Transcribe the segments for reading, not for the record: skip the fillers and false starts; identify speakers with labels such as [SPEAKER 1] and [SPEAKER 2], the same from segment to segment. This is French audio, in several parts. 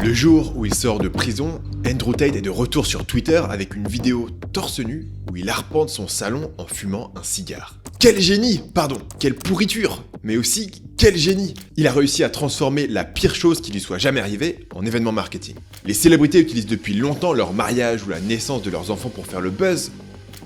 [SPEAKER 1] Le jour où il sort de prison, Andrew Tate est de retour sur Twitter avec une vidéo torse nu où il arpente son salon en fumant un cigare. Quel génie! Pardon, quelle pourriture! Mais aussi, quel génie! Il a réussi à transformer la pire chose qui lui soit jamais arrivée en événement marketing. Les célébrités utilisent depuis longtemps leur mariage ou la naissance de leurs enfants pour faire le buzz,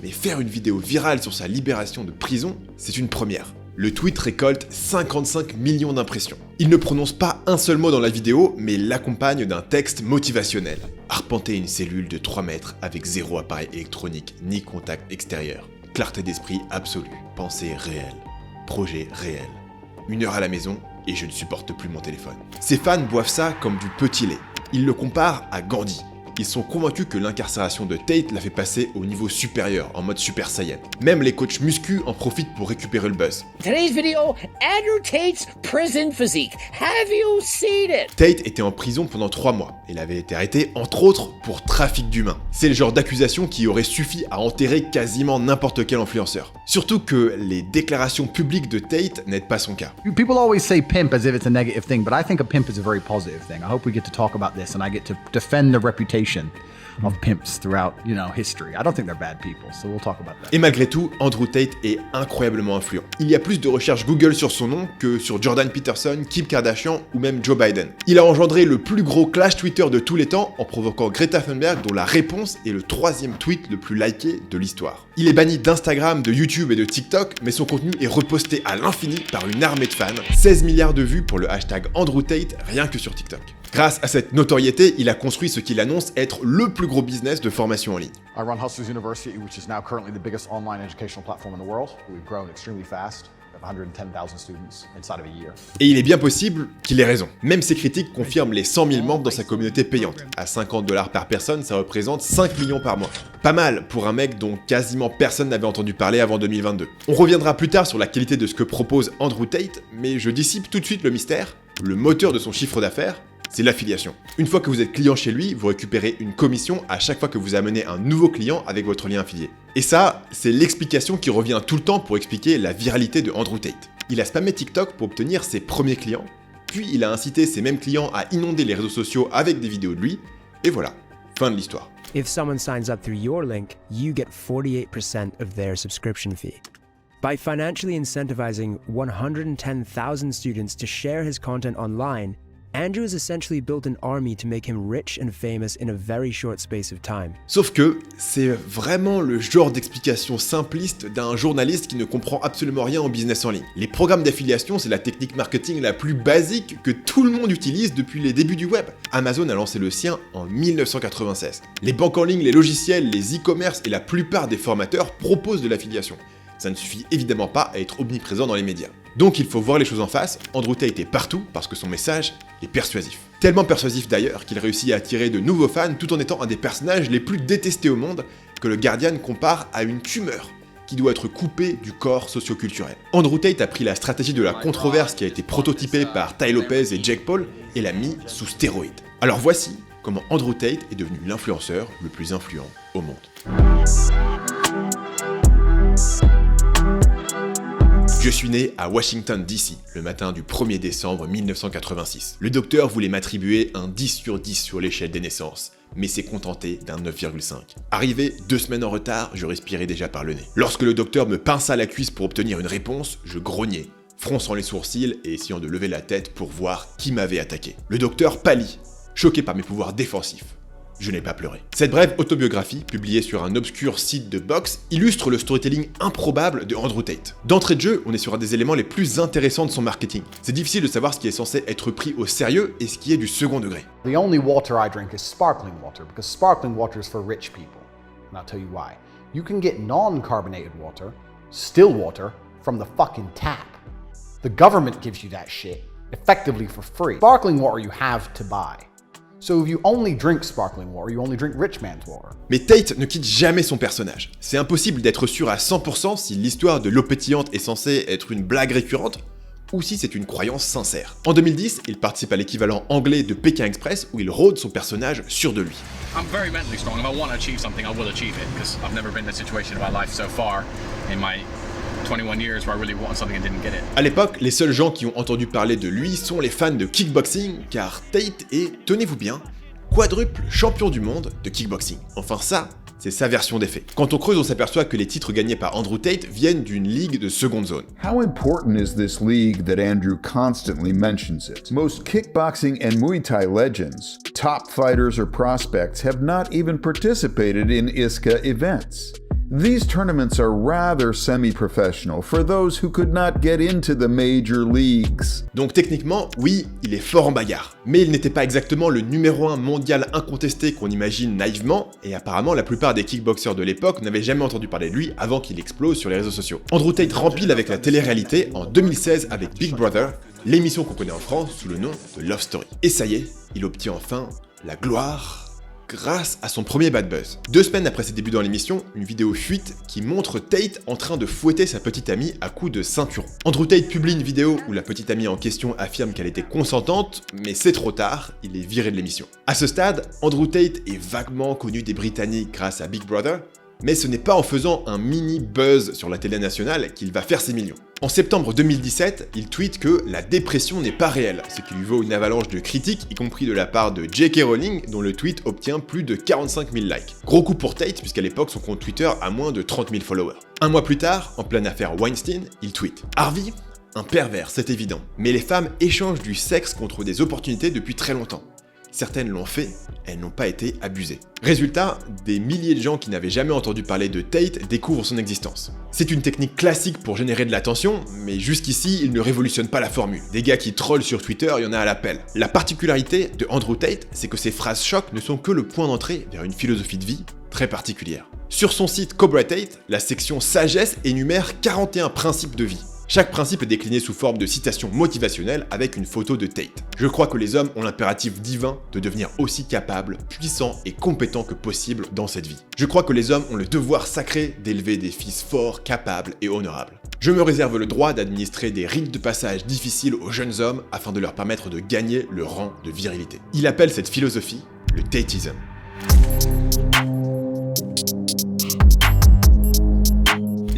[SPEAKER 1] mais faire une vidéo virale sur sa libération de prison, c'est une première. Le tweet récolte 55 millions d'impressions. Il ne prononce pas un seul mot dans la vidéo, mais l'accompagne d'un texte motivationnel. Arpenter une cellule de 3 mètres avec 0 appareil électronique ni contact extérieur. Clarté d'esprit absolue. Pensée réelle. Projet réel. 1 heure à la maison et je ne supporte plus mon téléphone. Ses fans boivent ça comme du petit lait. Ils le comparent à Gandhi. Ils sont convaincus que l'incarcération de Tate l'a fait passer au niveau supérieur, en mode Super Saiyan. Même les coachs muscu en profitent pour récupérer le buzz.
[SPEAKER 2] Today's video, Andrew Tate's prison physique. Have you seen it?
[SPEAKER 1] Tate était en prison pendant 3 mois. Il avait été arrêté, entre autres, pour trafic d'humains. C'est le genre d'accusation qui aurait suffi à enterrer quasiment n'importe quel influenceur. Surtout que les déclarations publiques de Tate n'aident pas son cas.
[SPEAKER 3] People always say pimp as if it's a negative thing, but I think a pimp is a very positive thing. I hope we get to talk about this and I get to defend the reputation of pimps throughout, history. I don't think they're bad people, so we'll talk about that.
[SPEAKER 1] Et malgré tout, Andrew Tate est incroyablement influent. Il y a plus de recherches Google sur son nom que sur Jordan Peterson, Kim Kardashian ou même Joe Biden. Il a engendré le plus gros clash Twitter de tous les temps en provoquant Greta Thunberg dont la réponse est le 3e tweet le plus liké de l'histoire. Il est banni d'Instagram, de YouTube et de TikTok, mais son contenu est reposté à l'infini par une armée de fans. 16 milliards de vues pour le hashtag Andrew Tate rien que sur TikTok. Grâce à cette notoriété, il a construit ce qu'il annonce être le plus gros business de formation en ligne.
[SPEAKER 4] I run Hustlers University, which is now currently the biggest online educational platform in the world. We've grown extremely fast. We have 110,000 students inside of a year.
[SPEAKER 1] Et il est bien possible qu'il ait raison. Même ses critiques confirment les 100 000 membres dans sa communauté payante. À $50 par personne, ça représente 5 millions par mois. Pas mal pour un mec dont quasiment personne n'avait entendu parler avant 2022. On reviendra plus tard sur la qualité de ce que propose Andrew Tate, mais je dissipe tout de suite le mystère. Le moteur de son chiffre d'affaires, c'est l'affiliation. Une fois que vous êtes client chez lui, vous récupérez une commission à chaque fois que vous amenez un nouveau client avec votre lien affilié. Et ça, c'est l'explication qui revient tout le temps pour expliquer la viralité de Andrew Tate. Il a spammé TikTok pour obtenir ses premiers clients, puis il a incité ses mêmes clients à inonder les réseaux sociaux avec des vidéos de lui, et voilà, fin de l'histoire.
[SPEAKER 5] If someone signs up through your link, you get 48% of their subscription fee. By financially incentivizing 110,000 students to share his content online, Andrew has essentially built an army to make him rich and famous in a very short space of time.
[SPEAKER 1] Sauf que c'est vraiment le genre d'explication simpliste d'un journaliste qui ne comprend absolument rien en business en ligne. Les programmes d'affiliation, c'est la technique marketing la plus basique que tout le monde utilise depuis les débuts du web. Amazon a lancé le sien en 1996. Les banques en ligne, les logiciels, les e-commerce et la plupart des formateurs proposent de l'affiliation. Ça ne suffit évidemment pas à être omniprésent dans les médias. Donc il faut voir les choses en face, Andrew Tate est partout parce que son message est persuasif. Tellement persuasif d'ailleurs qu'il réussit à attirer de nouveaux fans tout en étant un des personnages les plus détestés au monde que le Guardian compare à une tumeur qui doit être coupée du corps socio-culturel. Andrew Tate a pris la stratégie de la controverse qui a été prototypée par Tai Lopez et Jake Paul et l'a mis sous stéroïdes. Alors voici comment Andrew Tate est devenu l'influenceur le plus influent au monde. Je suis né à Washington DC, le matin du 1er décembre 1986. Le docteur voulait m'attribuer un 10 sur 10 sur l'échelle des naissances, mais s'est contenté d'un 9,5. Arrivé 2 semaines en retard, je respirais déjà par le nez. Lorsque le docteur me pinça la cuisse pour obtenir une réponse, je grognais, fronçant les sourcils et essayant de lever la tête pour voir qui m'avait attaqué. Le docteur pâlit, choqué par mes pouvoirs défensifs. Je n'ai pas pleuré. Cette brève autobiographie, publiée sur un obscur site de boxe, illustre le storytelling improbable de Andrew Tate. D'entrée de jeu, on est sur un des éléments les plus intéressants de son marketing. C'est difficile de savoir ce qui est censé être pris au sérieux et ce qui est du second degré.
[SPEAKER 4] The only water I drink is sparkling water because sparkling water is for rich people. And I'll tell you why. You can get non-carbonated water, still water, from the fucking tap. The government gives you that shit, effectively for free. Sparkling water you have to buy. So if you only drink sparkling water, you only drink rich man's water.
[SPEAKER 1] Mais Tate ne quitte jamais son personnage. C'est impossible d'être sûr à 100% si l'histoire de l'eau pétillante est censée être une blague récurrente ou si c'est une croyance sincère. En 2010, il participe à l'équivalent anglais de Pékin Express où il rôde son personnage sûr de lui.
[SPEAKER 6] I'm very mentally strong. If I want to achieve something, I will achieve it because I've never been in a situation in my life so far in my 21 years where I really wanted something and didn't get it.
[SPEAKER 1] À l'époque, les seuls gens qui ont entendu parler de lui sont les fans de kickboxing, car Tate est, tenez-vous bien, quadruple champion du monde de kickboxing. Enfin ça, c'est sa version des faits. Quand on creuse, on s'aperçoit que les titres gagnés par Andrew Tate viennent d'une ligue de seconde zone.
[SPEAKER 7] How important is this league that Andrew constantly mentions it? Most kickboxing and Muay Thai legends, top fighters or prospects have not even participated in ISKA events. These tournaments are rather semi-professional for those who could not get into the major leagues.
[SPEAKER 1] Donc techniquement, oui, il est fort en bagarre. Mais il n'était pas exactement le numéro 1 mondial incontesté qu'on imagine naïvement, et apparemment la plupart des kickboxers de l'époque n'avaient jamais entendu parler de lui avant qu'il explose sur les réseaux sociaux. Andrew Tate rempile avec la télé-réalité en 2016 avec Big Brother, l'émission qu'on connaît en France sous le nom de Love Story. Et ça y est, il obtient enfin la gloire grâce à son premier bad buzz. 2 semaines après ses débuts dans l'émission, une vidéo fuite qui montre Tate en train de fouetter sa petite amie à coups de ceinturon. Andrew Tate publie une vidéo où la petite amie en question affirme qu'elle était consentante, mais c'est trop tard, il est viré de l'émission. À ce stade, Andrew Tate est vaguement connu des Britanniques grâce à Big Brother, mais ce n'est pas en faisant un mini buzz sur la télé nationale qu'il va faire ses millions. En septembre 2017, il tweet que la dépression n'est pas réelle, ce qui lui vaut une avalanche de critiques, y compris de la part de J.K. Rowling, dont le tweet obtient plus de 45 000 likes. Gros coup pour Tate, puisqu'à l'époque son compte Twitter a moins de 30 000 followers. Un mois plus tard, en pleine affaire Weinstein, il tweet « Harvey, un pervers, c'est évident, mais les femmes échangent du sexe contre des opportunités depuis très longtemps. Certaines l'ont fait, elles n'ont pas été abusées. » Résultat, des milliers de gens qui n'avaient jamais entendu parler de Tate découvrent son existence. C'est une technique classique pour générer de l'attention, mais jusqu'ici, il ne révolutionne pas la formule. Des gars qui trollent sur Twitter, il y en a à l'appel. La particularité de Andrew Tate, c'est que ses phrases chocs ne sont que le point d'entrée vers une philosophie de vie très particulière. Sur son site Cobra Tate, la section Sagesse énumère 41 principes de vie. Chaque principe est décliné sous forme de citation motivationnelle avec une photo de Tate. Je crois que les hommes ont l'impératif divin de devenir aussi capables, puissants et compétents que possible dans cette vie. Je crois que les hommes ont le devoir sacré d'élever des fils forts, capables et honorables. Je me réserve le droit d'administrer des rites de passage difficiles aux jeunes hommes afin de leur permettre de gagner le rang de virilité. Il appelle cette philosophie le Tateism.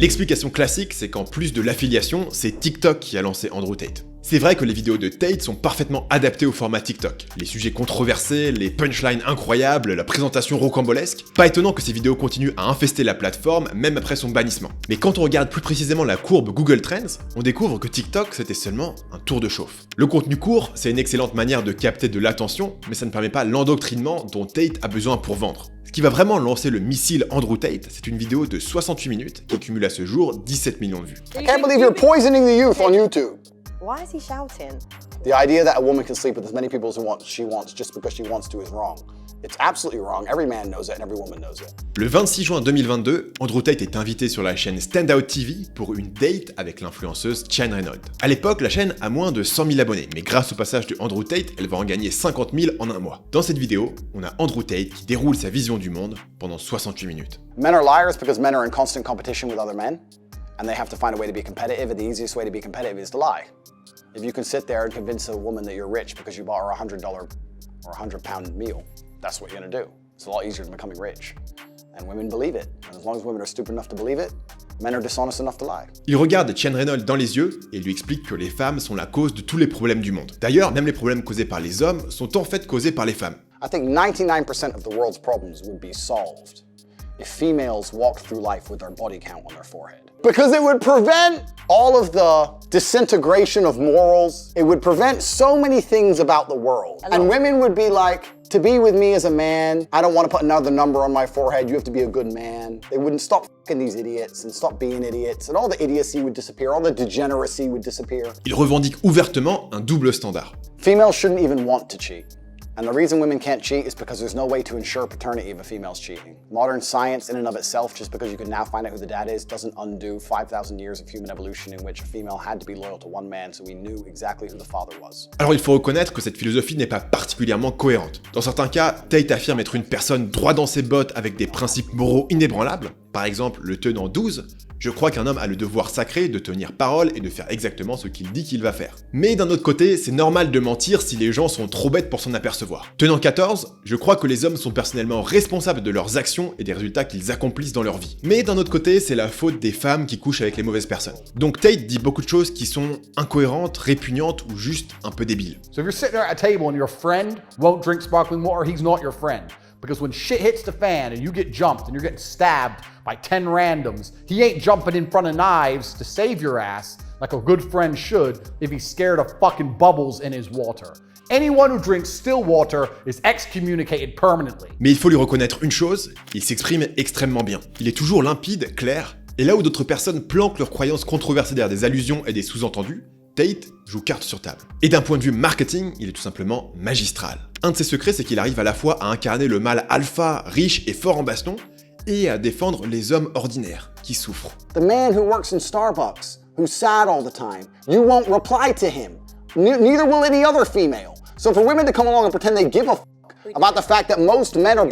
[SPEAKER 1] L'explication classique, c'est qu'en plus de l'affiliation, c'est TikTok qui a lancé Andrew Tate. C'est vrai que les vidéos de Tate sont parfaitement adaptées au format TikTok. Les sujets controversés, les punchlines incroyables, la présentation rocambolesque. Pas étonnant que ces vidéos continuent à infester la plateforme, même après son bannissement. Mais quand on regarde plus précisément la courbe Google Trends, on découvre que TikTok, c'était seulement un tour de chauffe. Le contenu court, c'est une excellente manière de capter de l'attention, mais ça ne permet pas l'endoctrinement dont Tate a besoin pour vendre. Ce qui va vraiment lancer le missile Andrew Tate, c'est une vidéo de 68 minutes qui cumule à ce jour 17 millions de vues.
[SPEAKER 8] I can't believe you're poisoning the youth on YouTube.
[SPEAKER 9] Why is he shouting?
[SPEAKER 8] The idea that a woman can sleep with as many people as she wants just because she wants to is wrong. It's absolutely wrong. Every man knows it and every woman knows it.
[SPEAKER 1] Le 26 juin 2022, Andrew Tate est invité sur la chaîne Standout TV pour une date avec l'influenceuse Chen Renaud. À l'époque, la chaîne a moins de 100 000 abonnés, mais grâce au passage de Andrew Tate, elle va en gagner 50 000 en un mois. Dans cette vidéo, on a Andrew Tate qui déroule sa vision du monde pendant 68 minutes.
[SPEAKER 8] Men are liars because men are in constant competition with other men, and they have to find a way to be competitive, and the easiest way to be competitive is to lie. If you can sit there and convince a woman that you're rich because you bought her a $100 or £100 meal, that's what you're gonna do. It's a lot easier than becoming rich. And women believe it. And as long as women are stupid enough to believe it, men are dishonest enough to lie.
[SPEAKER 1] Il regarde Chen Renaud dans les yeux et lui explique que les femmes sont la cause de tous les problèmes du monde. D'ailleurs, même les problèmes causés par les hommes sont en fait causés par les femmes.
[SPEAKER 8] I think 99% of the world's problems would be solved if females walked through life with their body count on their forehead. Because it would prevent all of the disintegration of morals. It would prevent so many things about the world. And women would be like, to be with me as a man, I don't want to put another number on my forehead. You have to be a good man. They wouldn't stop f***ing these idiots and stop being idiots. And all the idiocy would disappear. All the degeneracy would disappear.
[SPEAKER 1] Il revendique ouvertement un double standard.
[SPEAKER 8] Females shouldn't even want to cheat. And the reason women can't cheat is because there's no way to ensure paternity if a female's cheating. Modern science in and of itself, just because you can now find out who the dad is, doesn't undo 5,000 years of human evolution in which a female had to be loyal to one man so we knew exactly who the father was.
[SPEAKER 1] Alors il faut reconnaître que cette philosophie n'est pas particulièrement cohérente. Dans certains cas, Tate affirme être une personne droit dans ses bottes avec des principes moraux inébranlables, par exemple le tenant 12, Je crois qu'un homme a le devoir sacré de tenir parole et de faire exactement ce qu'il dit qu'il va faire. Mais d'un autre côté, c'est normal de mentir si les gens sont trop bêtes pour s'en apercevoir. Tenant 14, je crois que les hommes sont personnellement responsables de leurs actions et des résultats qu'ils accomplissent dans leur vie. Mais d'un autre côté, c'est la faute des femmes qui couchent avec les mauvaises personnes. Donc Tate dit beaucoup de choses qui sont incohérentes, répugnantes ou juste un peu débiles.
[SPEAKER 4] So if you're sitting there at a table and your friend won't drink sparkling water, he's not your friend. Because when shit hits the fan and you get jumped and you're getting stabbed by 10 randoms, he ain't jumping in front of knives to save your ass like a good friend should if he's scared of fucking bubbles in his water. Anyone who drinks still water is excommunicated permanently.
[SPEAKER 1] Mais il faut lui reconnaître une chose, il s'exprime extrêmement bien. Il est toujours limpide, clair, et là où d'autres personnes planquent leurs croyances controversées derrière des allusions et des sous-entendus, Tate joue carte sur table. Et d'un point de vue marketing, il est tout simplement magistral. Un de ses secrets, c'est qu'il arrive à la fois à incarner le mâle alpha, riche et fort en baston, et à défendre les hommes ordinaires qui souffrent.
[SPEAKER 8] The man who works in Starbucks, who's sad all the time, you won't reply to him. Neither will any other female. So for women to come along and pretend they give a f*** about the fact that most men are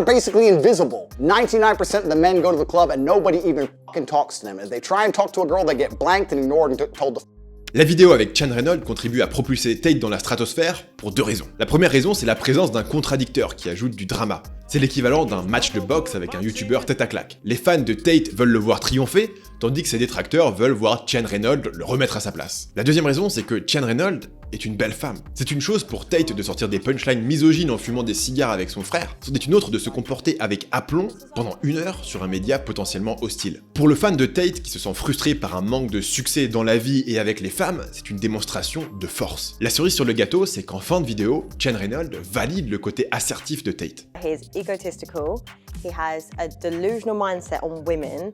[SPEAKER 8] basically invisible. 99% of the men go to the club and nobody even fucking talks to them. If they try and talk to a girl, they get blanked and ignored and told to f***.
[SPEAKER 1] La vidéo avec Chan Reynolds contribue à propulser Tate dans la stratosphère pour deux raisons. La première raison, c'est la présence d'un contradicteur qui ajoute du drama. C'est l'équivalent d'un match de boxe avec un youtubeur tête à claque. Les fans de Tate veulent le voir triompher, tandis que ses détracteurs veulent voir Chan Reynolds le remettre à sa place. La deuxième raison, c'est que Chan Reynolds est une belle femme. C'est une chose pour Tate de sortir des punchlines misogynes en fumant des cigares avec son frère, c'en est une autre de se comporter avec aplomb pendant 1 heure sur un média potentiellement hostile. Pour le fan de Tate qui se sent frustré par un manque de succès dans la vie et avec les femmes, c'est une démonstration de force. La cerise sur le gâteau, c'est qu'en fin de vidéo, Chan Reynolds valide le côté assertif de Tate.
[SPEAKER 9] He's egotistical, he has a delusional mindset on women,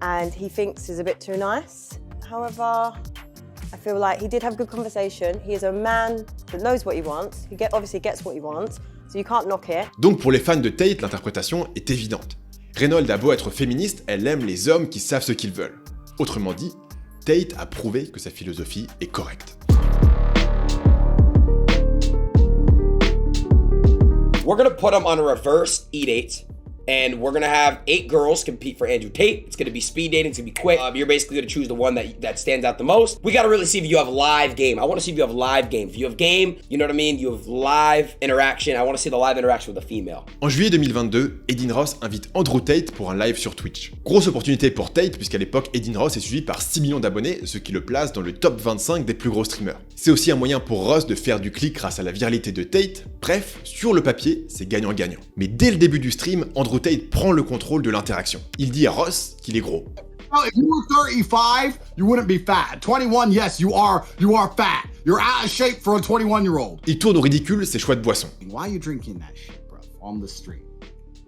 [SPEAKER 9] and he thinks he's a bit too nice. However, I feel like he did have good conversation. He is a man that knows what he wants. He obviously gets what he wants, so you can't knock it.
[SPEAKER 1] Donc pour les fans de Tate, l'interprétation est évidente. Reynolds a beau être féministe, elle aime les hommes qui savent ce qu'ils veulent. Autrement dit, Tate a prouvé que sa philosophie est correcte.
[SPEAKER 10] We're gonna put them on a reverse E-date, and we're gonna have 8 girls compete for Andrew Tate. It's gonna be speed dating, it's gonna be quick. You're basically gonna choose the one that stands out the most. We gotta really see if you have live game. I wanna see if you have live game. If you have game, you know what I mean? You have live interaction. I wanna see the live interaction with a female.
[SPEAKER 1] En juillet 2022, Edin Ross invite Andrew Tate pour un live sur Twitch. Grosse opportunité pour Tate puisqu'à l'époque, Edin Ross est suivi par 6 millions d'abonnés, ce qui le place dans le top 25 des plus gros streamers. C'est aussi un moyen pour Ross de faire du clic grâce à la viralité de Tate. Bref, sur le papier, c'est gagnant-gagnant. Mais dès le début du stream, Andrew Tate prend le contrôle de l'interaction. Il dit à Ross qu'il est gros.
[SPEAKER 11] Well, if you were 35, you wouldn't be fat. 21, yes, you are fat. You're out of shape for a 21-year-old.
[SPEAKER 1] Il tourne au ridicule ses choix de boisson.
[SPEAKER 11] Why are you drinking that shit, bro? On the street.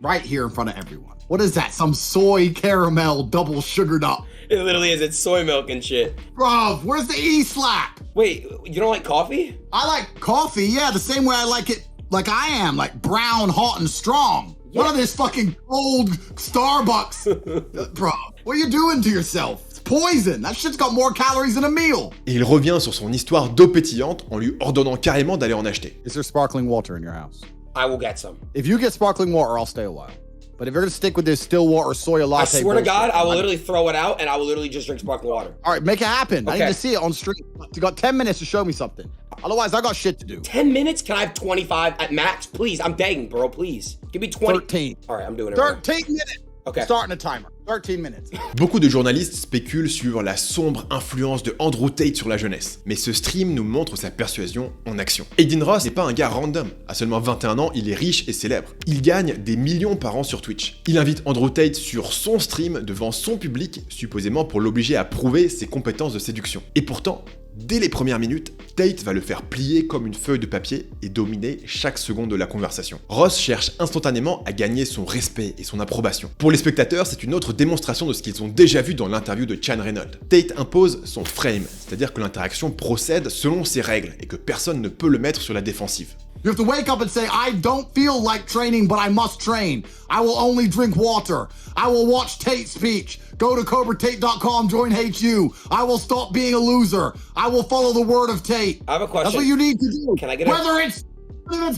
[SPEAKER 11] Right here in front of everyone. What is that? Some soy caramel double sugared up.
[SPEAKER 10] It literally is. It's soy milk and shit.
[SPEAKER 11] Bro, where's the E-slap?
[SPEAKER 10] Wait, you don't like coffee?
[SPEAKER 11] I like coffee, yeah, the same way I like it like I am, like brown, hot, and strong. Yeah. None of this fucking cold Starbucks. Bro, what are you doing to yourself? It's poison. That shit's got more calories than a meal.
[SPEAKER 1] Et il revient sur son histoire d'eau pétillante en lui ordonnant carrément d'aller en acheter.
[SPEAKER 4] Is there sparkling water in your house?
[SPEAKER 10] I will get some.
[SPEAKER 4] If you get sparkling water, I'll stay a while. But if you're gonna stick with this still water soy latte,
[SPEAKER 10] I swear to God, I will literally throw it out and I will literally just drink sparkling water.
[SPEAKER 4] All right, make it happen.
[SPEAKER 10] Okay.
[SPEAKER 4] I need to see it on stream. You got 10 minutes to show me something. Otherwise, I got shit to do.
[SPEAKER 10] 10 minutes? Can I have 25 at max? Please, I'm begging, bro, please. Give me 20.
[SPEAKER 4] 13.
[SPEAKER 10] All right, I'm doing it right
[SPEAKER 4] 13 minutes.
[SPEAKER 10] Okay.
[SPEAKER 4] Starting a timer. 13 minutes.
[SPEAKER 1] Beaucoup de journalistes spéculent sur la sombre influence de Andrew Tate sur la jeunesse, mais ce stream nous montre sa persuasion en action. Edin Ross n'est pas un gars random. À seulement 21 ans, il est riche et célèbre. Il gagne des millions par an sur Twitch. Il invite Andrew Tate sur son stream devant son public, supposément pour l'obliger à prouver ses compétences de séduction. Et pourtant, dès les premières minutes, Tate va le faire plier comme une feuille de papier et dominer chaque seconde de la conversation. Ross cherche instantanément à gagner son respect et son approbation. Pour les spectateurs, c'est une autre démonstration de ce qu'ils ont déjà vu dans l'interview de Chan Reynolds. Tate impose son frame, c'est-à-dire que l'interaction procède selon ses règles et que personne ne peut le mettre sur la défensive.
[SPEAKER 11] You have to wake up and say, I don't feel like training, but I must train. I will only drink water. I will watch Tate speech. Go to CobraTate.com, join HU. I will stop being a loser. I will follow the word of Tate.
[SPEAKER 10] I have a question.
[SPEAKER 11] That's what you need to do.
[SPEAKER 10] Can I get
[SPEAKER 11] Whether it's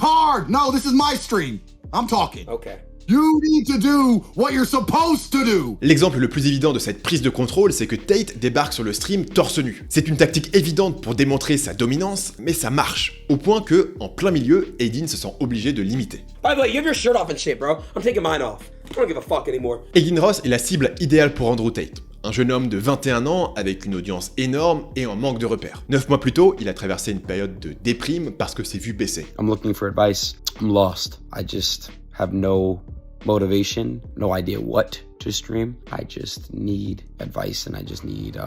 [SPEAKER 11] hard. No, this is my stream. I'm talking.
[SPEAKER 10] Okay.
[SPEAKER 11] You need to do what you're supposed to do.
[SPEAKER 1] L'exemple le plus évident de cette prise de contrôle, c'est que Tate débarque sur le stream torse nu. C'est une tactique évidente pour démontrer sa dominance, mais ça marche. Au point que, en plein milieu, Aiden se sent obligé de l'imiter.
[SPEAKER 10] By the way, you have your shirt off and shit, bro. I'm taking mine off. I don't give a fuck anymore.
[SPEAKER 1] Aiden Ross est la cible idéale pour Andrew Tate. Un jeune homme de 21 ans avec une audience énorme et en manque de repères. 9 mois plus tôt, il a traversé une période de déprime parce que ses vues baissaient.
[SPEAKER 12] I'm looking for advice. I'm lost. I just have no motivation, no idea what to stream. I just need advice and I just need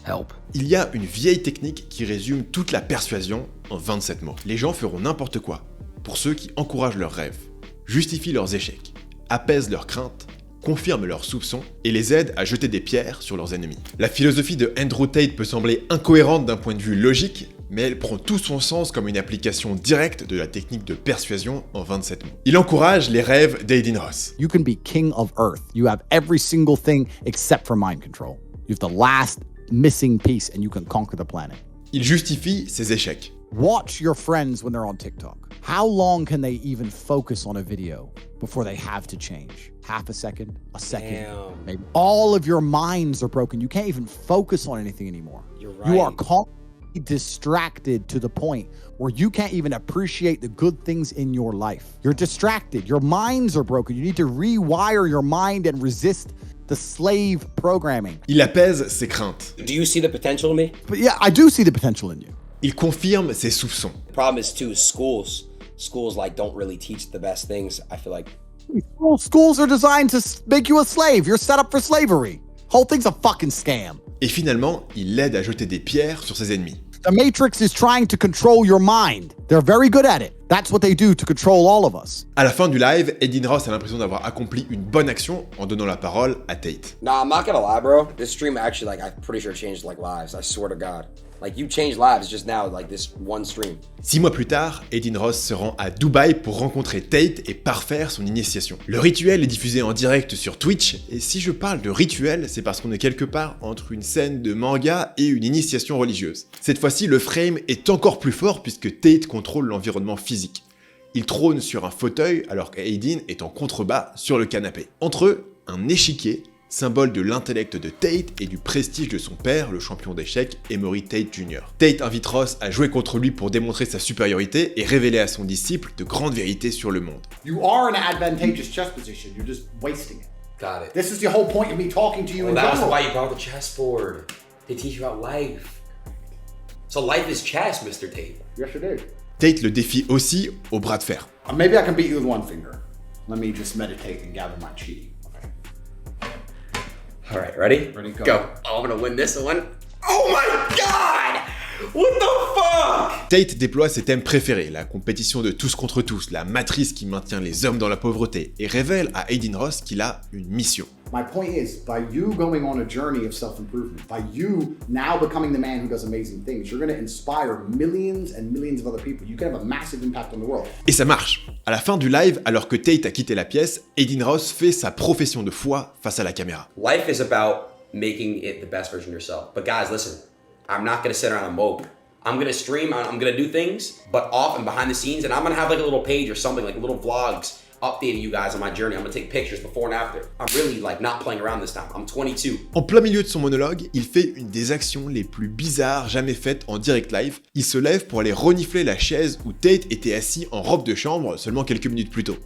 [SPEAKER 12] help.
[SPEAKER 1] Il y a une vieille technique qui résume toute la persuasion en 27 mots. Les gens feront n'importe quoi pour ceux qui encouragent leurs rêves, justifient leurs échecs, apaisent leurs craintes, confirment leurs soupçons et les aident à jeter des pierres sur leurs ennemis. La philosophie de Andrew Tate peut sembler incohérente d'un point de vue logique, mais elle prend tout son sens comme une application directe de la technique de persuasion en 27 mots. Il encourage les rêves d'Aiden Ross.
[SPEAKER 4] You can be king of Earth. You have every single thing except for mind control. You have the last missing piece and you can conquer the planet.
[SPEAKER 1] Il justifie ses échecs.
[SPEAKER 4] Watch your friends when they're on TikTok. How long can they even focus on a video before they have to change? Half a second, a second, maybe. All of your minds are broken. You can't even focus on anything anymore.
[SPEAKER 10] You're right.
[SPEAKER 4] You are constantly distracted to the point where you can't even appreciate the good things in your life. You're distracted. Your minds are broken. You need to rewire your mind and resist the slave programming.
[SPEAKER 1] Il apaise ses craintes.
[SPEAKER 10] Do you see the potential in me?
[SPEAKER 4] But yeah, I do see the potential in you.
[SPEAKER 1] Il confirme ses soupçons.
[SPEAKER 10] The problem is too, schools like don't really teach the best things. I feel like
[SPEAKER 4] Schools are designed to make you a slave. You're set up for slavery. Whole thing's a fucking scam.
[SPEAKER 1] Et finalement, il l'aide à jeter des pierres sur ses ennemis.
[SPEAKER 4] The Matrix is trying to control your mind. They're very good at it. That's what they do to control all of us.
[SPEAKER 1] À la fin du live, Aiden Ross a l'impression d'avoir accompli une bonne action en donnant la parole à Tate.
[SPEAKER 10] Nah, I'm not gonna lie, bro. This stream actually, I'm pretty sure changed lives. I swear to God. You changed lives just now, this one stream.
[SPEAKER 1] 6 mois plus tard, Aiden Ross se rend à Dubaï pour rencontrer Tate et parfaire son initiation. Le rituel est diffusé en direct sur Twitch, et si je parle de rituel, c'est parce qu'on est quelque part entre une scène de manga et une initiation religieuse. Cette fois-ci, le frame est encore plus fort puisque Tate contrôle l'environnement physique. Il trône sur un fauteuil alors qu'Aiden est en contrebas sur le canapé. Entre eux, un échiquier, symbole de l'intellect de Tate et du prestige de son père, le champion d'échecs, Emory Tate Jr. Tate invite Ross à jouer contre lui pour démontrer sa supériorité et révéler à son disciple de grandes vérités sur le monde.
[SPEAKER 4] You are in an advantageous chess position. You're just wasting it.
[SPEAKER 10] Got it.
[SPEAKER 4] This is the whole point of me talking to you in
[SPEAKER 10] That's
[SPEAKER 4] general.
[SPEAKER 10] why you brought the chessboard. They teach you about life. So life is chess, Mr. Tate.
[SPEAKER 4] Yes, it is.
[SPEAKER 1] Tate le défie aussi au bras de fer.
[SPEAKER 4] Maybe I can beat you with one finger. Let me just meditate and gather my chi.
[SPEAKER 10] All right, ready?
[SPEAKER 4] Ready, go.
[SPEAKER 10] Oh, I'm gonna win this one. Oh my God! What the fuck?
[SPEAKER 1] Tate déploie ses thèmes préférés, la compétition de tous contre tous, la matrice qui maintient les hommes dans la pauvreté, et révèle à Aiden Ross qu'il a une mission.
[SPEAKER 4] My point is, by you going on a journey of self-improvement, by you now becoming the man who does amazing things, you're going to inspire millions and millions of other people. You can have a massive impact on the world.
[SPEAKER 1] Et ça marche. À la fin du live, alors que Tate a quitté la pièce, Aiden Ross fait sa profession de foi face à la caméra.
[SPEAKER 10] Life is about making it the best version of yourself. But guys, listen, I'm not gonna sit around and mope. I'm gonna stream, I'm gonna do things, but off and behind the scenes, and I'm gonna have a little page or something, little vlogs, updating you guys on my journey. I'm gonna take pictures before and after. I'm really not playing around this time. I'm 22.
[SPEAKER 1] En plein milieu de son monologue, il fait une des actions les plus bizarres jamais faites en direct live. Il se lève pour aller renifler la chaise où Tate était assis en robe de chambre seulement quelques minutes plus tôt.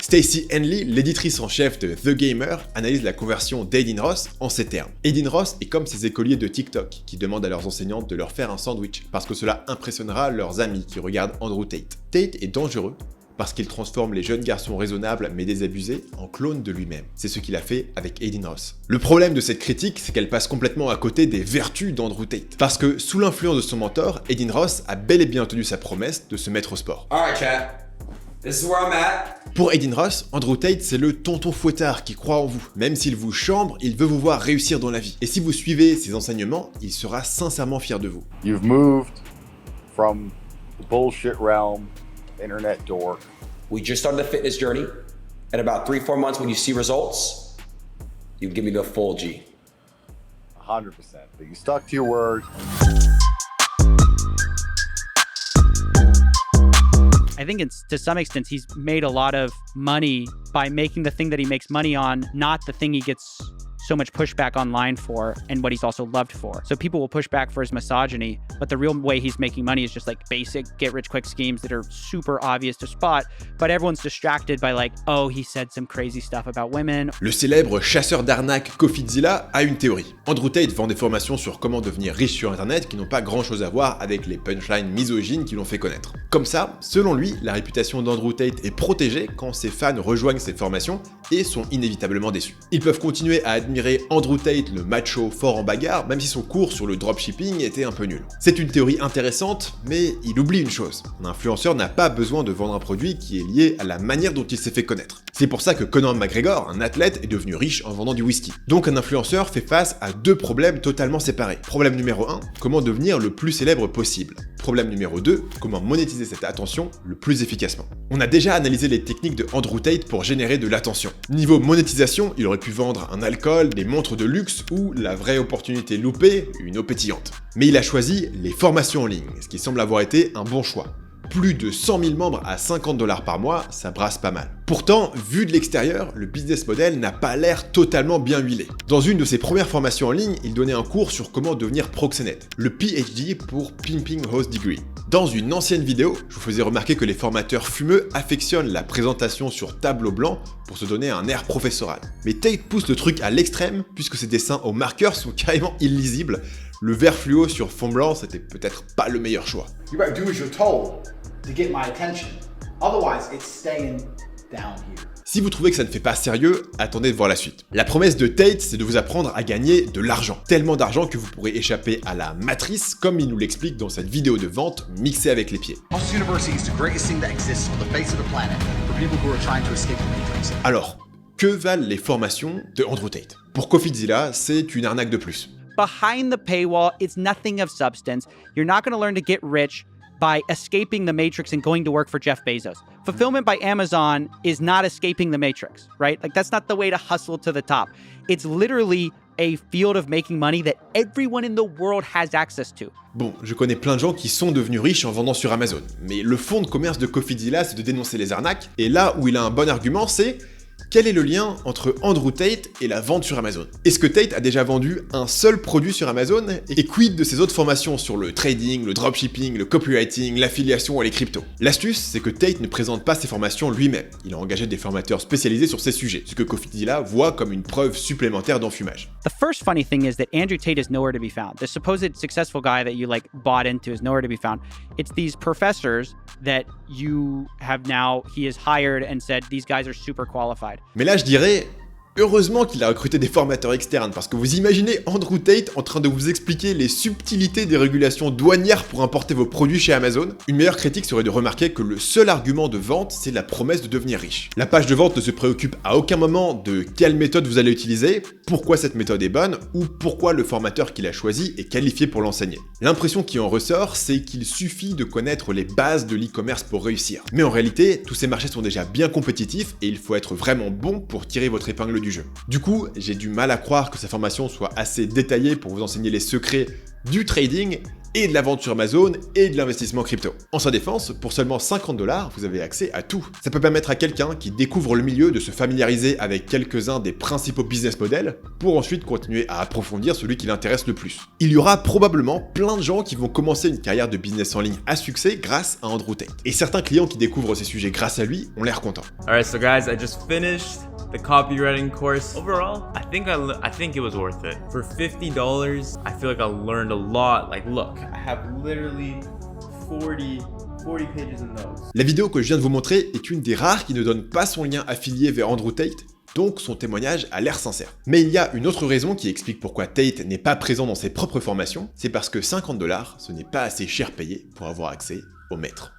[SPEAKER 1] Stacey Henley, l'éditrice en chef de The Gamer, analyse la conversion d'Aiden Ross en ces termes. Aiden Ross est comme ces écoliers de TikTok qui demandent à leurs enseignantes de leur faire un sandwich parce que cela impressionnera leurs amis qui regardent Andrew Tate. Tate est dangereux parce qu'il transforme les jeunes garçons raisonnables mais désabusés en clones de lui-même. C'est ce qu'il a fait avec Aiden Ross. Le problème de cette critique, c'est qu'elle passe complètement à côté des vertus d'Andrew Tate. Parce que sous l'influence de son mentor, Aiden Ross a bel et bien tenu sa promesse de se mettre au sport.
[SPEAKER 10] Alright, chat. This is where I'm at.
[SPEAKER 1] Pour Aiden Ross, Andrew Tate, c'est le tonton fouettard qui croit en vous. Même s'il vous chambre, il veut vous voir réussir dans la vie. Et si vous suivez ses enseignements, il sera sincèrement fier de vous.
[SPEAKER 13] You've moved from the bullshit realm, internet dork.
[SPEAKER 10] We just started the fitness journey. In about 3-4 months, when you see results, you give me the full G.
[SPEAKER 13] 100%. But you stuck to your word.
[SPEAKER 14] I think it's to some extent he's made a lot of money by making the thing that he makes money on not the thing he gets so much pushback online for and what he's also loved for. So people will push back for his misogyny, but the real way he's making money is just like basic get-rich-quick schemes that are super obvious to spot, but everyone's distracted by like, oh, he said some crazy stuff about women.
[SPEAKER 1] Le célèbre chasseur d'arnaques Coffidzilla a une théorie. Andrew Tate vend des formations sur comment devenir riche sur internet qui n'ont pas grand chose à voir avec les punchlines misogynes qui l'ont fait connaître. Comme ça, selon lui, la réputation d'Andrew Tate est protégée quand ses fans rejoignent ses formations et sont inévitablement déçus. Ils peuvent continuer à admirer Andrew Tate, le macho fort en bagarre, même si son cours sur le dropshipping était un peu nul. C'est une théorie intéressante, mais il oublie une chose. Un influenceur n'a pas besoin de vendre un produit qui est lié à la manière dont il s'est fait connaître. C'est pour ça que Conor McGregor, un athlète, est devenu riche en vendant du whisky. Donc un influenceur fait face à deux problèmes totalement séparés. Problème numéro 1, comment devenir le plus célèbre possible. Problème numéro 2, comment monétiser cette attention le plus efficacement. On a déjà analysé les techniques de Andrew Tate pour générer de l'attention. Niveau monétisation, il aurait pu vendre un alcool, des montres de luxe ou, la vraie opportunité loupée, une eau pétillante. Mais il a choisi les formations en ligne, ce qui semble avoir été un bon choix. Plus de 100 000 membres à $50 par mois, ça brasse pas mal. Pourtant, vu de l'extérieur, le business model n'a pas l'air totalement bien huilé. Dans une de ses premières formations en ligne, il donnait un cours sur comment devenir proxénète, le PhD pour Pimping Host Degree. Dans une ancienne vidéo, je vous faisais remarquer que les formateurs fumeux affectionnent la présentation sur tableau blanc pour se donner un air professoral. Mais Tate pousse le truc à l'extrême puisque ses dessins au marqueur sont carrément illisibles. Le vert fluo sur fond blanc, c'était peut-être pas le meilleur choix.
[SPEAKER 4] You better do as you're told to get my attention. Otherwise, it's staying down here.
[SPEAKER 1] Si vous trouvez que ça ne fait pas sérieux, attendez de voir la suite. La promesse de Tate, c'est de vous apprendre à gagner de l'argent. Tellement d'argent que vous pourrez échapper à la matrice, comme il nous l'explique dans cette vidéo de vente mixée avec les pieds. Alors, que valent les formations de Andrew Tate? Pour Coffidzilla, c'est une arnaque de plus.
[SPEAKER 14] Behind the paywall, it's nothing of substance. You're not going to learn to get rich by escaping the matrix and going to work for Jeff Bezos. Fulfillment by Amazon is not escaping the matrix, right? Like that's not the way to hustle to the top. It's literally a field of making money that everyone in the world has access to.
[SPEAKER 1] Bon, je connais plein de gens qui sont devenus riches en vendant sur Amazon, mais le fond de commerce de Coffidzilla, c'est de dénoncer les arnaques, et là où il a un bon argument, c'est quel est le lien entre Andrew Tate et la vente sur Amazon? Est-ce que Tate a déjà vendu un seul produit sur Amazon? Et quid de ses autres formations sur le trading, le dropshipping, le copywriting, l'affiliation et les cryptos? L'astuce, c'est que Tate ne présente pas ses formations lui-même. Il a engagé des formateurs spécialisés sur ces sujets, ce que Coffidzilla voit comme une preuve supplémentaire d'enfumage.
[SPEAKER 14] The first funny thing is that Andrew Tate is nowhere to be found. The supposed successful guy that you like bought into is nowhere to be found. It's these professors that you have now, he has hired and said, these guys are super qualified.
[SPEAKER 1] Mais là, je dirais, heureusement qu'il a recruté des formateurs externes, parce que vous imaginez Andrew Tate en train de vous expliquer les subtilités des régulations douanières pour importer vos produits chez Amazon. Une meilleure critique serait de remarquer que le seul argument de vente, c'est la promesse de devenir riche. La page de vente ne se préoccupe à aucun moment de quelle méthode vous allez utiliser, pourquoi cette méthode est bonne, ou pourquoi le formateur qu'il a choisi est qualifié pour l'enseigner. L'impression qui en ressort, c'est qu'il suffit de connaître les bases de l'e-commerce pour réussir. Mais en réalité, tous ces marchés sont déjà bien compétitifs et il faut être vraiment bon pour tirer votre épingle du jeu. Du coup, j'ai du mal à croire que sa formation soit assez détaillée pour vous enseigner les secrets du trading et de la vente sur Amazon et de l'investissement crypto. En sa défense, pour seulement $50, vous avez accès à tout. Ça peut permettre à quelqu'un qui découvre le milieu de se familiariser avec quelques-uns des principaux business models pour ensuite continuer à approfondir celui qui l'intéresse le plus. Il y aura probablement plein de gens qui vont commencer une carrière de business en ligne à succès grâce à Andrew Tate. Et certains clients qui découvrent ces sujets grâce à lui ont l'air contents.
[SPEAKER 15] Alright, so guys, I just finished the copywriting course. Overall, I think it was worth it. For $50, I feel like I learned a lot. Like, look, I have literally 40 pages in notes.
[SPEAKER 1] La vidéo que je viens de vous montrer est une des rares qui ne donne pas son lien affilié vers Andrew Tate, donc son témoignage a l'air sincère. Mais il y a une autre raison qui explique pourquoi Tate n'est pas présent dans ses propres formations, c'est parce que $50, ce n'est pas assez cher payé pour avoir accès au maître.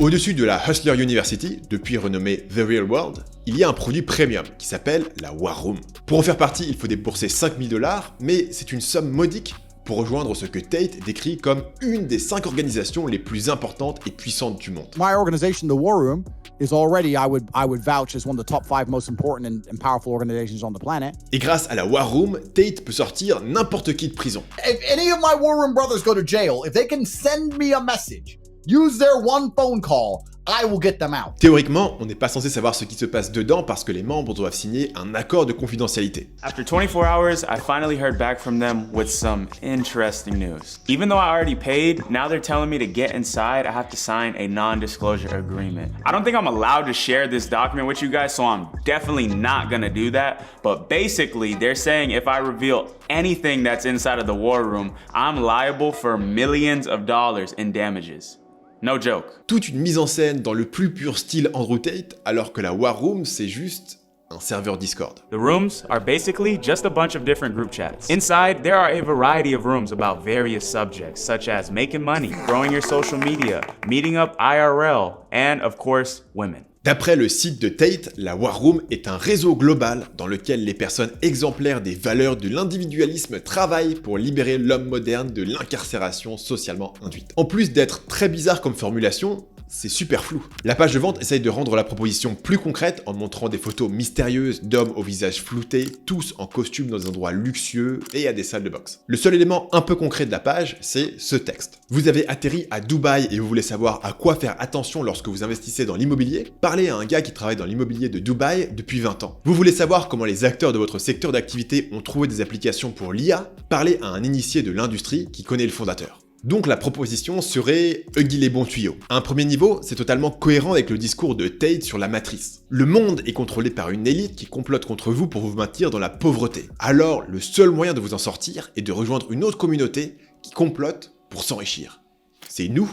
[SPEAKER 1] Au-dessus de la Hustler University, depuis renommée The Real World, il y a un produit premium qui s'appelle la War Room. Pour en faire partie, il faut débourser $5000, mais c'est une somme modique pour rejoindre ce que Tate décrit comme une des 5 organisations les plus importantes et puissantes du monde.
[SPEAKER 11] My organization, the War Room, is already, I would vouch, as one of the top 5 most important and powerful organizations on the planet.
[SPEAKER 1] Et grâce à la War Room, Tate peut sortir n'importe qui de prison.
[SPEAKER 11] If any of my War Room brothers go to jail, if they can send me a message, use their one phone call, I will get them out.
[SPEAKER 1] Théoriquement, on n'est pas censé savoir ce qui se passe dedans parce que les membres doivent signer un accord de confidentialité.
[SPEAKER 16] After 24 hours, I finally heard back from them with some interesting news. Even though I already paid, now they're telling me to get inside, I have to sign a non-disclosure agreement. I don't think I'm allowed to share this document with you guys, so I'm definitely not gonna do that. But basically, they're saying if I reveal anything that's inside of the War Room, I'm liable for millions of dollars in damages. No joke.
[SPEAKER 1] Toute une mise en scène dans le plus pur style Andrew Tate, alors que la War Room, c'est juste un serveur Discord.
[SPEAKER 16] The rooms are basically just a bunch of different group chats. Inside, there are a variety of rooms about various subjects, such as making money, growing your social media, meeting up IRL, and of course, women.
[SPEAKER 1] D'après le site de Tate, la War Room est un réseau global dans lequel les personnes exemplaires des valeurs de l'individualisme travaillent pour libérer l'homme moderne de l'incarcération socialement induite. En plus d'être très bizarre comme formulation, c'est super flou. La page de vente essaye de rendre la proposition plus concrète en montrant des photos mystérieuses d'hommes au visage flouté, tous en costume dans des endroits luxueux et à des salles de boxe. Le seul élément un peu concret de la page, c'est ce texte. Vous avez atterri à Dubaï et vous voulez savoir à quoi faire attention lorsque vous investissez dans l'immobilier? Parlez à un gars qui travaille dans l'immobilier de Dubaï depuis 20 ans. Vous voulez savoir comment les acteurs de votre secteur d'activité ont trouvé des applications pour l'IA? Parlez à un initié de l'industrie qui connaît le fondateur. Donc la proposition serait Huggy les bons tuyaux. À un premier niveau, c'est totalement cohérent avec le discours de Tate sur la matrice. Le monde est contrôlé par une élite qui complote contre vous pour vous maintenir dans la pauvreté. Alors, le seul moyen de vous en sortir est de rejoindre une autre communauté qui complote pour s'enrichir. C'est nous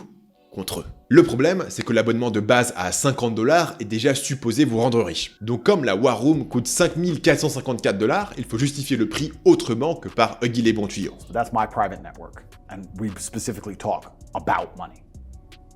[SPEAKER 1] contre eux. Le problème, c'est que l'abonnement de base à 50$ est déjà supposé vous rendre riche. Donc comme la War Room coûte 5454$, il faut justifier le prix autrement que par Huggy les bons tuyaux.
[SPEAKER 4] That's my private network, and we specifically talk about money,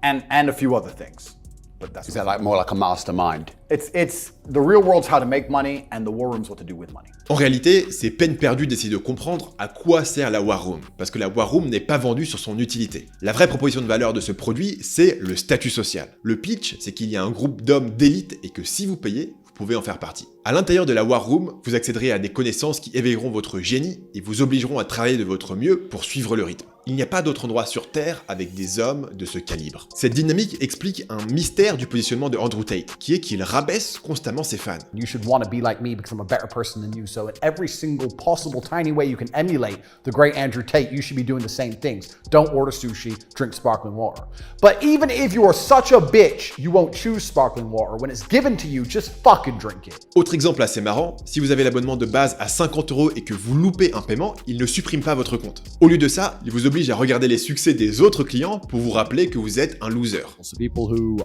[SPEAKER 4] and a few other things. But that's
[SPEAKER 8] Is that like more like a mastermind?
[SPEAKER 4] It's the real world's how to make money, and the War Room's what to do with money.
[SPEAKER 1] En réalité, c'est peine perdue d'essayer de comprendre à quoi sert la War Room, parce que la War Room n'est pas vendue sur son utilité. La vraie proposition de valeur de ce produit, c'est le statut social. Le pitch, c'est qu'il y a un groupe d'hommes d'élite et que si vous payez, vous pouvez en faire partie. À l'intérieur de la War Room, vous accéderez à des connaissances qui éveilleront votre génie et vous obligeront à travailler de votre mieux pour suivre le rythme. Il n'y a pas d'autre endroit sur Terre avec des hommes de ce calibre. Cette dynamique explique un mystère du positionnement de Andrew Tate, qui est qu'il rabaisse constamment ses fans.
[SPEAKER 4] You should want to be like me because I'm a better person than you. So in every single possible tiny way you can emulate the great Andrew Tate, you should be doing the same things. Don't order sushi, drink sparkling water. But even if you are such a bitch, you won't choose sparkling water. When it's given to you, just fucking drink it.
[SPEAKER 1] Autre exemple assez marrant, si vous avez l'abonnement de base à 50€ et que vous loupez un paiement, il ne supprime pas votre compte. Au lieu de ça, il vous oblige à regarder les succès des autres clients pour vous rappeler que vous êtes un loser.
[SPEAKER 11] So people who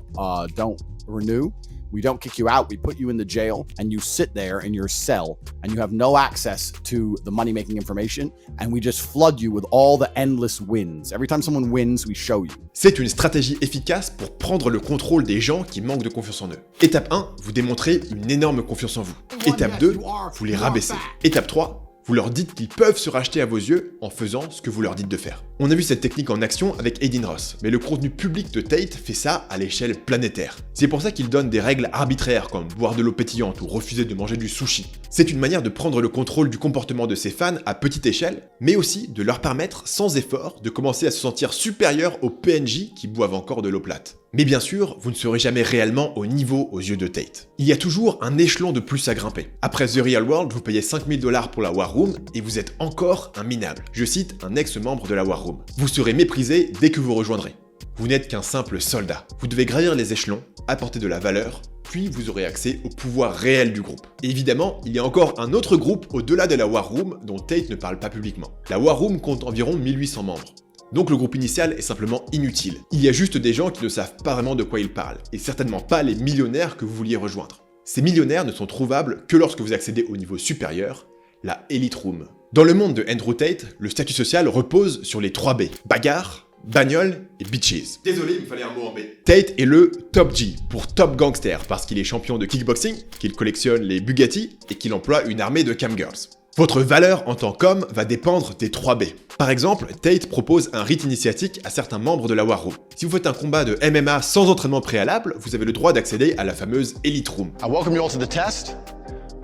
[SPEAKER 11] don't renew, we don't kick you out, we put you in the jail and you sit there in your cell and you have no access to the money-making information and we just flood you with all the endless wins. Every time someone wins, we show you.
[SPEAKER 1] C'est une stratégie efficace pour prendre le contrôle des gens qui manquent de confiance en eux. Étape 1, vous démontrez une énorme confiance en vous. Étape 2, vous les rabaissez. Étape 3, vous leur dites qu'ils peuvent se racheter à vos yeux en faisant ce que vous leur dites de faire. On a vu cette technique en action avec Aiden Ross, mais le contenu public de Tate fait ça à l'échelle planétaire. C'est pour ça qu'il donne des règles arbitraires comme boire de l'eau pétillante ou refuser de manger du sushi. C'est une manière de prendre le contrôle du comportement de ses fans à petite échelle, mais aussi de leur permettre, sans effort, de commencer à se sentir supérieurs aux PNJ qui boivent encore de l'eau plate. Mais bien sûr, vous ne serez jamais réellement au niveau aux yeux de Tate. Il y a toujours un échelon de plus à grimper. Après The Real World, vous payez 5000$ pour la War Room et vous êtes encore un minable. Je cite un ex-membre de la War Room. Vous serez méprisé dès que vous rejoindrez. Vous n'êtes qu'un simple soldat. Vous devez gravir les échelons, apporter de la valeur, puis vous aurez accès au pouvoir réel du groupe. Et évidemment, il y a encore un autre groupe au-delà de la War Room dont Tate ne parle pas publiquement. La War Room compte environ 1800 membres. Donc le groupe initial est simplement inutile. Il y a juste des gens qui ne savent pas vraiment de quoi ils parlent, et certainement pas les millionnaires que vous vouliez rejoindre. Ces millionnaires ne sont trouvables que lorsque vous accédez au niveau supérieur, la Elite Room. Dans le monde de Andrew Tate, le statut social repose sur les 3 B. Bagarre, bagnole et bitches. Désolé, il me fallait un mot en B. Tate est le Top G, pour Top Gangster, parce qu'il est champion de kickboxing, qu'il collectionne les Bugatti et qu'il emploie une armée de camgirls. Votre valeur en tant qu'homme va dépendre des 3B. Par exemple, Tate propose un rite initiatique à certains membres de la War Room. Si vous faites un combat de MMA sans entraînement préalable, vous avez le droit d'accéder à la fameuse Elite Room.
[SPEAKER 8] I welcome you all to the test.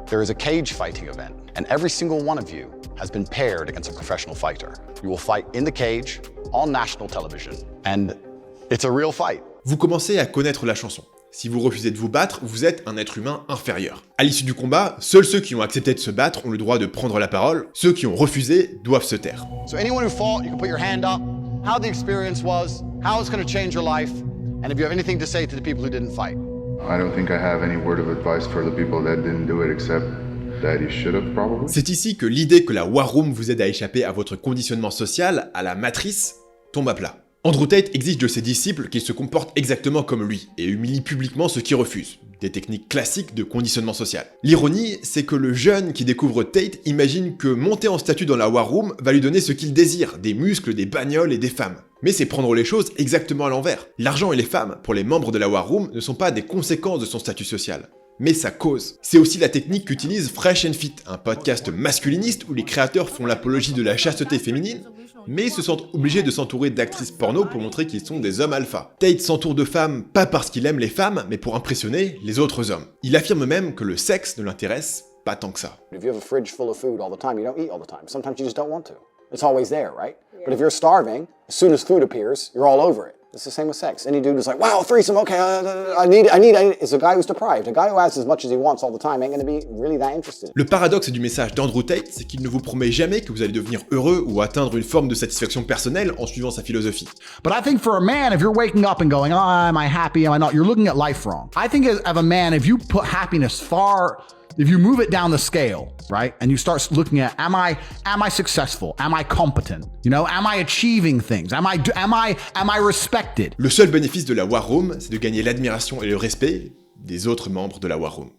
[SPEAKER 8] There is a cage fighting event, and every single one of you has been paired against a professional fighter. You will fight in the cage, on national television, and it's a real fight.
[SPEAKER 1] Vous commencez à connaître la chanson. Si vous refusez de vous battre, vous êtes un être humain inférieur. À l'issue du combat, seuls ceux qui ont accepté de se battre ont le droit de prendre la parole, ceux qui ont refusé doivent se taire.
[SPEAKER 8] So anyone who fought, you can put your hand up, how the experience was, how it's going to change your life, and if you have anything to say to the people who didn't fight.
[SPEAKER 17] I don't think I have any word of advice for the people that didn't do it except that you should have probably.
[SPEAKER 1] C'est ici que l'idée que la War Room vous aide à échapper à votre conditionnement social, à la matrice, tombe à plat. Andrew Tate exige de ses disciples qu'ils se comportent exactement comme lui et humilie publiquement ceux qui refusent. Des techniques classiques de conditionnement social. L'ironie, c'est que le jeune qui découvre Tate imagine que monter en statut dans la War Room va lui donner ce qu'il désire, des muscles, des bagnoles et des femmes. Mais c'est prendre les choses exactement à l'envers. L'argent et les femmes, pour les membres de la War Room, ne sont pas des conséquences de son statut social, mais sa cause. C'est aussi la technique qu'utilise Fresh and Fit, un podcast masculiniste où les créateurs font l'apologie de la chasteté féminine, mais se sentent obligés de s'entourer d'actrices porno pour montrer qu'ils sont des hommes alpha. Tate s'entoure de femmes pas parce qu'il aime les femmes, mais pour impressionner les autres hommes. Il affirme même que le sexe ne l'intéresse pas tant que ça.
[SPEAKER 8] If you have a fridge full of food all the time, you don't eat all the time. Sometimes you just don't want to. It's always there, right? But if you're starving, as soon as food appears, you're all over it. It's the same with sex. Any dude who's like, wow, threesome, okay, I need. It's a guy who's deprived. A guy who has as much as he wants all the time ain't gonna be really that interested.
[SPEAKER 1] Le paradoxe du message d'Andrew Tate, c'est qu'il ne vous promet jamais que vous allez devenir heureux ou atteindre une forme de satisfaction personnelle en suivant sa philosophie.
[SPEAKER 3] But I think for a man, if you're waking up and going, oh, am I happy, am I not, you're looking at life wrong. I think as a man, if you put happiness if you move it down the scale, right, and you start looking at, am I successful? Am I competent? You know, am I achieving things? Am I respected?
[SPEAKER 1] Le seul bénéfice de la War Room, c'est de gagner l'admiration et le respect des autres membres de la War Room.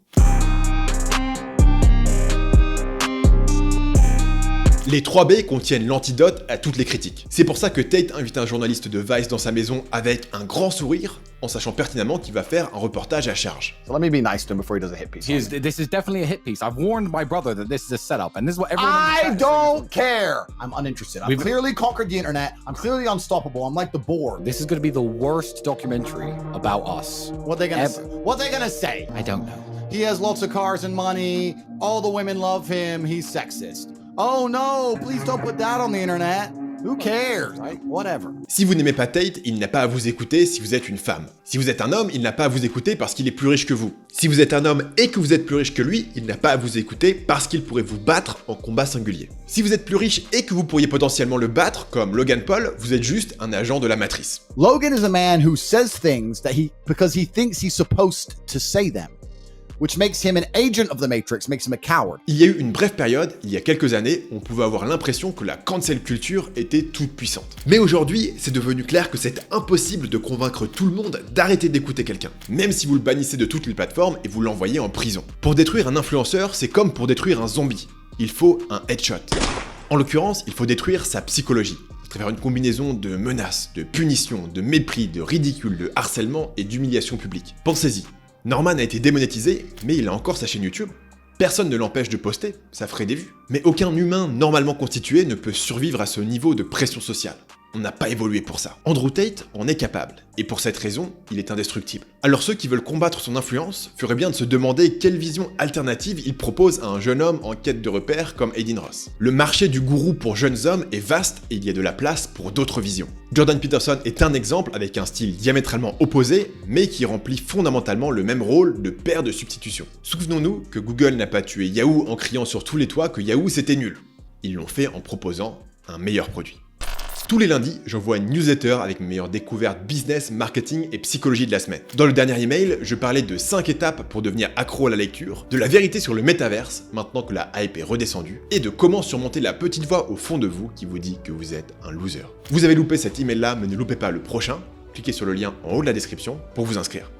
[SPEAKER 1] Les 3B contiennent l'antidote à toutes les critiques. C'est pour ça que Tate invite un journaliste de Vice dans sa maison avec un grand sourire, en sachant pertinemment qu'il va faire un reportage à charge.
[SPEAKER 4] So let me be nice to him before he does a hit piece.
[SPEAKER 18] This is definitely a hit piece. I've warned my brother that this is a setup, and this is what everyone.
[SPEAKER 4] I don't care. I'm uninterested. I've clearly conquered the internet. I'm clearly unstoppable. I'm like the board.
[SPEAKER 18] This is going to be the worst documentary about us.
[SPEAKER 4] What they gonna say? What they gonna say?
[SPEAKER 18] I don't know.
[SPEAKER 11] He has lots of cars and money. All the women love him. He's sexist. Oh no, please don't put that on the internet. Who cares, right? Whatever.
[SPEAKER 1] Si vous n'aimez pas Tate, il n'a pas à vous écouter si vous êtes une femme. Si vous êtes un homme, il n'a pas à vous écouter parce qu'il est plus riche que vous. Si vous êtes un homme et que vous êtes plus riche que lui, il n'a pas à vous écouter parce qu'il pourrait vous battre en combat singulier. Si vous êtes plus riche et que vous pourriez potentiellement le battre, comme Logan Paul, vous êtes juste un agent de la matrice.
[SPEAKER 4] Logan is a man who says things because he thinks he's supposed to say them, which makes him an agent of the Matrix, makes him a coward.
[SPEAKER 1] Il y a eu une brève période, il y a quelques années, on pouvait avoir l'impression que la cancel culture était toute puissante. Mais aujourd'hui, c'est devenu clair que c'est impossible de convaincre tout le monde d'arrêter d'écouter quelqu'un, même si vous le bannissez de toutes les plateformes et vous l'envoyez en prison. Pour détruire un influenceur, c'est comme pour détruire un zombie. Il faut un headshot. En l'occurrence, il faut détruire sa psychologie, à travers une combinaison de menaces, de punitions, de mépris, de ridicule, de harcèlement et d'humiliation publique. Pensez-y. Norman a été démonétisé, mais il a encore sa chaîne YouTube. Personne ne l'empêche de poster, ça ferait des vues. Mais aucun humain normalement constitué ne peut survivre à ce niveau de pression sociale. On n'a pas évolué pour ça. Andrew Tate en est capable, et pour cette raison, il est indestructible. Alors ceux qui veulent combattre son influence feraient bien de se demander quelle vision alternative il propose à un jeune homme en quête de repères comme Aiden Ross. Le marché du gourou pour jeunes hommes est vaste et il y a de la place pour d'autres visions. Jordan Peterson est un exemple avec un style diamétralement opposé, mais qui remplit fondamentalement le même rôle de père de substitution. Souvenons-nous que Google n'a pas tué Yahoo en criant sur tous les toits que Yahoo c'était nul. Ils l'ont fait en proposant un meilleur produit. Tous les lundis, j'envoie une newsletter avec mes meilleures découvertes business, marketing et psychologie de la semaine. Dans le dernier email, je parlais de 5 étapes pour devenir accro à la lecture, de la vérité sur le métaverse, maintenant que la hype est redescendue, et de comment surmonter la petite voix au fond de vous qui vous dit que vous êtes un loser. Vous avez loupé cet email là, mais ne loupez pas le prochain. Cliquez sur le lien en haut de la description pour vous inscrire.